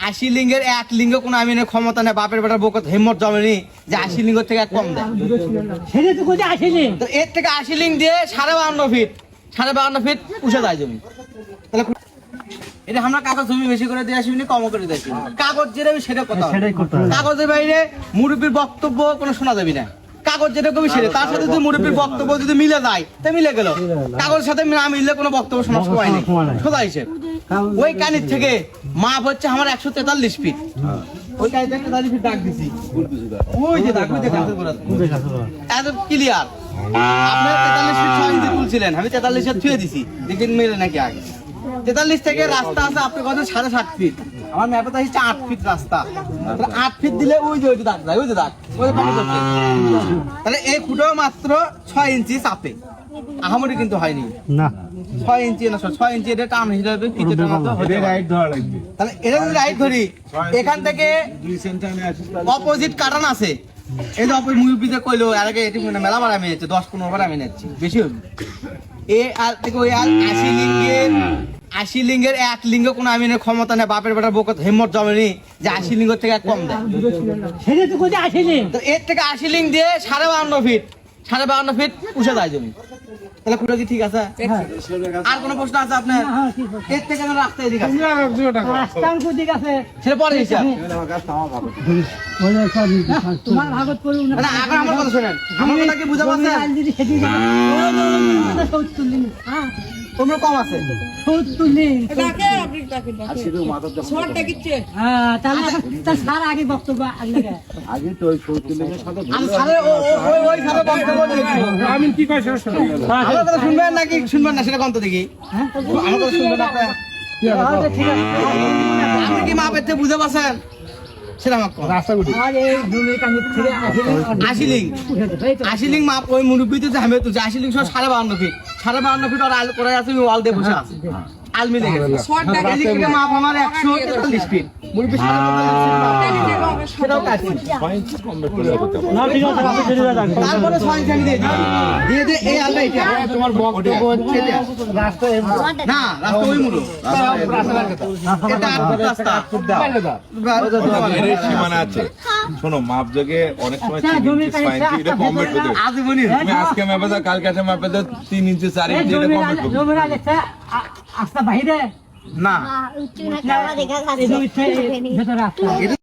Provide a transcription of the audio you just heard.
80 লিঙ্গের 1 লিঙ্গ কোনো আমি ক্ষমতা নেই, বাপের বেটার বকত হিম্মত জমেনি যে 80 লিঙ্গ থেকে কম দেয়। সেটা তো কোথায় 80 লিঙ্গ, তো এর থেকে 80 লিঙ্গ দিয়ে 52.5 ফিট 52.5 ফিট উঠে যায় জমি। তাহলে এটা আমরা কাগজ জমি বেশি করে দিয়ে আসিনি, কম করে দিয়ে আসি, কাগজ যেটা সেটা কথা, কাগজের বাইরে মুরব্বীর বক্তব্য কোনো শোনা যাবে না। কাগজ যেটা কবি সেটা, তার সাথে যদি মুরব্বীর বক্তব্য যদি মিলে যায় তা মিলে গেল, কাগজের সাথে না মিললে কোনো বক্তব্য শোনার সময় নেই, সোজা হিসেব। ওই কানির থেকে মাপ হচ্ছে আমার 143 ফিট, ওই কানিতে 43 ফিট দাগ দিছি, ওই যে দাগ এত ক্লিয়ার। আপনি 43 ফিট 6 ইঞ্চি তুলছিলেন, আমি 43 এর ছুঁয়ে দিছি, দেখেন মেলে নাকি আগে। 43 থেকে রাস্তা আছে আপনি কত 7.5 ফিট, আমার ম্যাপে তো হচ্ছে 8 ফিট রাস্তা, 8 ফিট দিলে ওই যে দাগ যায়, ওই যে দাগ, ওই পানি করছে। তাহলে এই ফুটো মাত্র 6 ইঞ্চি চাপে, আহামরি কিন্তু হয়নি না, 6 ইঞ্চি না 6 ইঞ্চি, এটা টান হিসাবে কিছুটা মতো হবে, রাইট ধরা লাগবে। তাহলে এটা যদি রাইট ধরি, এখান থেকে 2 সেন্টি আমি অপোজিট কাটান আছে, এই যে অপোজিট মুভিতে কইলো এর আগে এটি মেলা বার আমি নেছি, 10-15 বার আমি নেছি, বেশি হবে। এ আর থেকে ওই আর 80 লিঙ্গের 1 লিঙ্গ কোনো আমি ক্ষমতা নেই, বাপের বেটার বকত হিম্মত জমেনি যে 80 লিঙ্গ থেকে কম দেয়। সেটা তো কোথায় 80 লিঙ্গ, তো এর থেকে 80 লিঙ্গ দিয়ে 52.5 ফিট 52.5 ফিট উঠে যায় জমি। তাহলে খুঁড়ো কি ঠিক আছে? আর কোনো প্রশ্ন আছে আপনার? এর থেকে আমরা রাস্তা এদিকে আছে, রাস্তা কোন দিকে আছে সেটা পরে হিসাব। তোমার ভাগত করু না, না এখন আমার কথা শুনেন, আমার কথা কি বুঝা পাচ্ছেন? যদি সেটি 70 লিঙ্গ, হ্যাঁ তোমরা কম আছে 70 লিঙ্গ, হ্যাঁ তাহলে তার সার আগে বক্তব্য আগে তো 70 লিঙ্গের সাথে আমি সারে ওই সারে বক্তব্য দিয়েছি। আমি কি কই শেষ করে গেল, আমার কথা শুনবেন নাকি শুনবেন না সেটা কোন তো দেখি, আমার কথা শুনবেন আপনারা? ঠিক আছে, আপনি কি মাপের থেকে বুঝে পাচ্ছেন সেটা আমাকে কোন? আর এই জমি কানি থেকে 80 লিঙ্গ 80 লিঙ্গ মাপ ওই মুরব্বিতে যে আমি তুলছি 80 লিঙ্গ 52.5 ফিট 52.5 ফিট আর আল করে আছে, আমি ওয়াল দিয়ে বসে আছি, আল মিলে গেছে। এদিক থেকে মাপ আমার 143 ফিট, মুরব্বি 52.5 সেটাও কাটছি, তারপরে 6 ইঞ্চি আমি দিয়ে দিয়ে এই আলটা এটা তোমার বক্তব্য হচ্ছে রাস্তা না, রাস্তা ওই মুরো এটা রাস্তা এর সীমানা আছে। শোনো, মাপ যোগে অনেক সময় 3 ইঞ্চি 5 ইঞ্চি এটা কমপ্লিট করে দেবে। আজীবনী তুমি আজকে মাপে দাও, কালকে আছে মাপে দাও 3 ইঞ্চি 4 ইঞ্চি এটা কমপ্লিট করবে। জমির আগে আস্তা বাইরে না উচ্চ না খাওয়া দেখা এই জমির ভেতরে রাস্তা